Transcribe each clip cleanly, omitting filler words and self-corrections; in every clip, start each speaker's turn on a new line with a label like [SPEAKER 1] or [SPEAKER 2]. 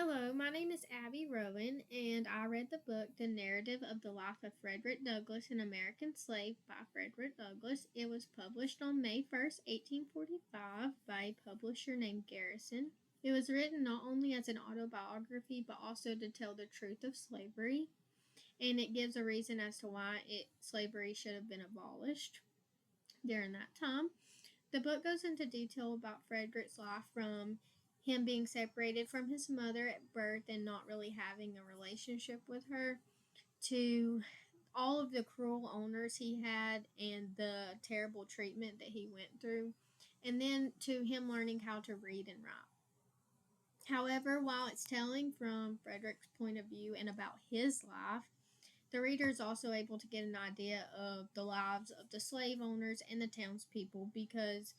[SPEAKER 1] Hello, my name is Abby Rowan, and I read the book The Narrative of the Life of Frederick Douglass, an American Slave by Frederick Douglass. It was published on May 1st, 1845, by a publisher named Garrison. It was written not only as an autobiography but also to tell the truth of slavery, and it gives a reason as to why slavery should have been abolished during that time. The book goes into detail about Frederick's life from him being separated from his mother at birth and not really having a relationship with her to all of the cruel owners he had and the terrible treatment that he went through, and then to him learning how to read and write. However, while it's telling from Frederick's point of view and about his life, the reader is also able to get an idea of the lives of the slave owners and the townspeople because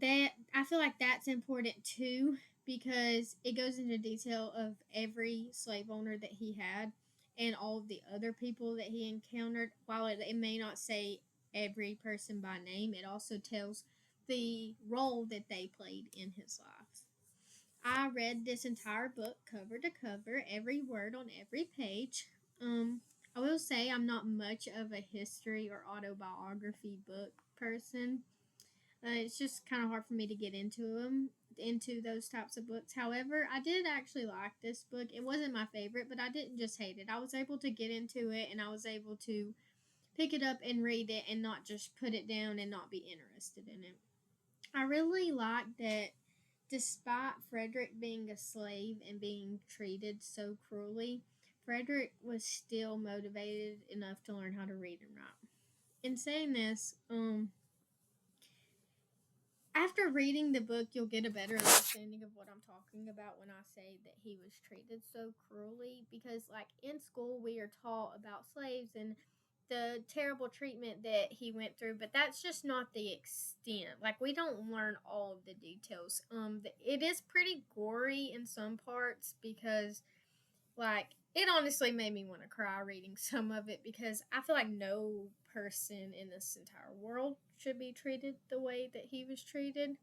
[SPEAKER 1] that I feel like that's important too because it goes into detail of every slave owner that he had and all of the other people that he encountered. While it may not say every person by name, it also tells the role that they played in his life. I read this entire book cover to cover, every word on every page. Um, I will say I'm not much of a history or autobiography book person. It's just kind of hard for me to get into those types of books. However, I did actually like this book. It wasn't my favorite, but I didn't just hate it. I was able to get into it and I was able to pick it up and read it and not just put it down and not be interested in it. I really like that despite Frederick being a slave and being treated so cruelly, Frederick was still motivated enough to learn how to read and write. In saying this, after reading the book, you'll get a better understanding of what I'm talking about when I say that he was treated so cruelly. Because, like, in school, we are taught about slaves and the terrible treatment that he went through, but that's just not the extent. Like, we don't learn all of the details. It is pretty gory in some parts because, like, it honestly made me want to cry reading some of it because I feel like no person in this entire world should be treated the way that he was treated.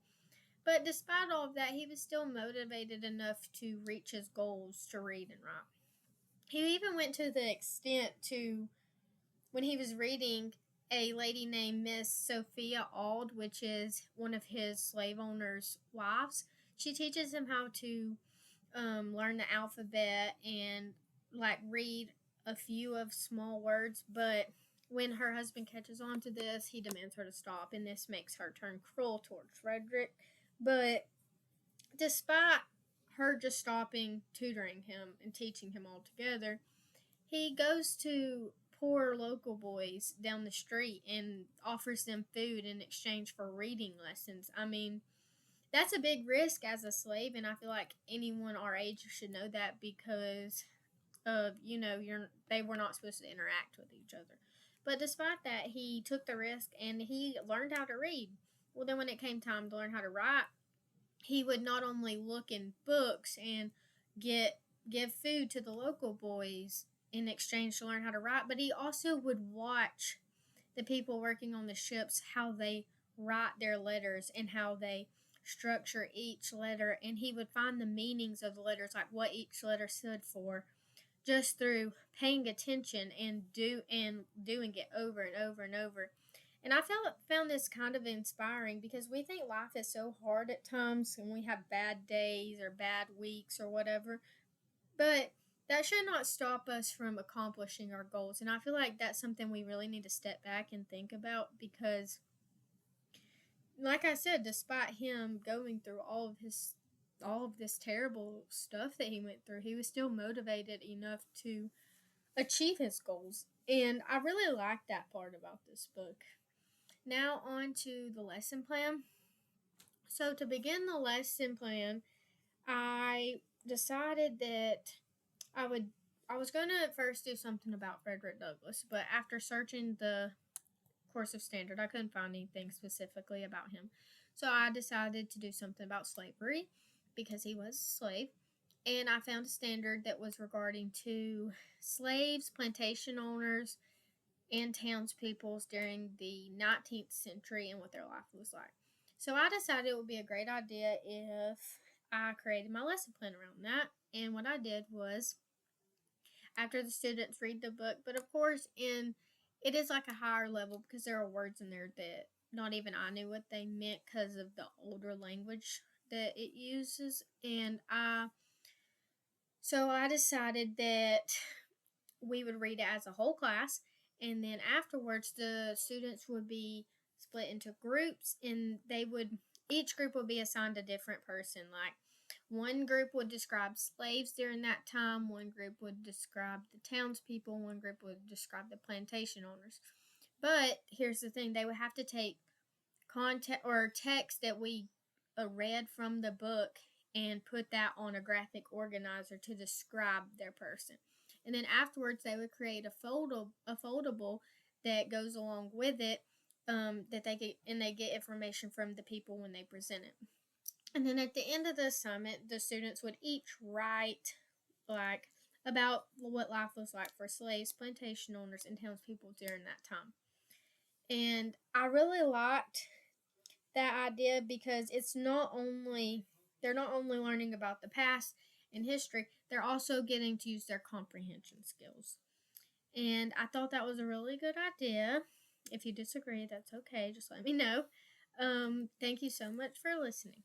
[SPEAKER 1] But despite all of that, he was still motivated enough to reach his goals to read and write. He even went to the extent to, when he was reading, a lady named Miss Sophia Auld, which is one of his slave owners' wives. She teaches him how to learn the alphabet and like read a few of small words, but when her husband catches on to this, he demands her to stop, and this makes her turn cruel towards Frederick. But despite her just stopping tutoring him and teaching him altogether, he goes to poor local boys down the street and offers them food in exchange for reading lessons. I mean, that's a big risk as a slave, and I feel like anyone our age should know that because of they were not supposed to interact with each other. But despite that, he took the risk and he learned how to read. Well, then when it came time to learn how to write, he would not only look in books and get give food to the local boys in exchange to learn how to write, but he also would watch the people working on the ships how they write their letters and how they structure each letter, and he would find the meanings of the letters, like what each letter stood for, just through paying attention and doing it over and over and over. And I found this kind of inspiring because we think life is so hard at times and we have bad days or bad weeks or whatever. But that should not stop us from accomplishing our goals. And I feel like that's something we really need to step back and think about because, like I said, despite him going through all of this terrible stuff that he went through, he was still motivated enough to achieve his goals. And I really like that part about this book. Now on to the lesson plan. So to begin the lesson plan, I decided that I would I was going to first do something about Frederick Douglass, but after searching the course of standard, I couldn't find anything specifically about him. So I decided to do something about slavery because he was a slave. And I found a standard that was regarding to slaves, plantation owners, and townspeople during the 19th century and what their life was like. So I decided it would be a great idea if I created my lesson plan around that. And what I did was, after the students read the book, but of course, it is like a higher level because there are words in there that not even I knew what they meant because of the older language that it uses. I decided that we would read it as a whole class, and then afterwards the students would be split into groups, and each group would be assigned a different person. Like, one group would describe slaves during that time, one group would describe the townspeople, one group would describe the plantation owners. But here's the thing: they would have to take content or text that we read from the book and put that on a graphic organizer to describe their person. And then afterwards, they would create a foldable that goes along with it, that they get information from the people when they present it. And then at the end of the summit, the students would each write like about what life was like for slaves, plantation owners, and townspeople during that time. And I really liked that idea because they're not only learning about the past and history, they're also getting to use their comprehension skills. And I thought that was a really good idea. If you disagree, that's okay. Just let me know. Thank you so much for listening.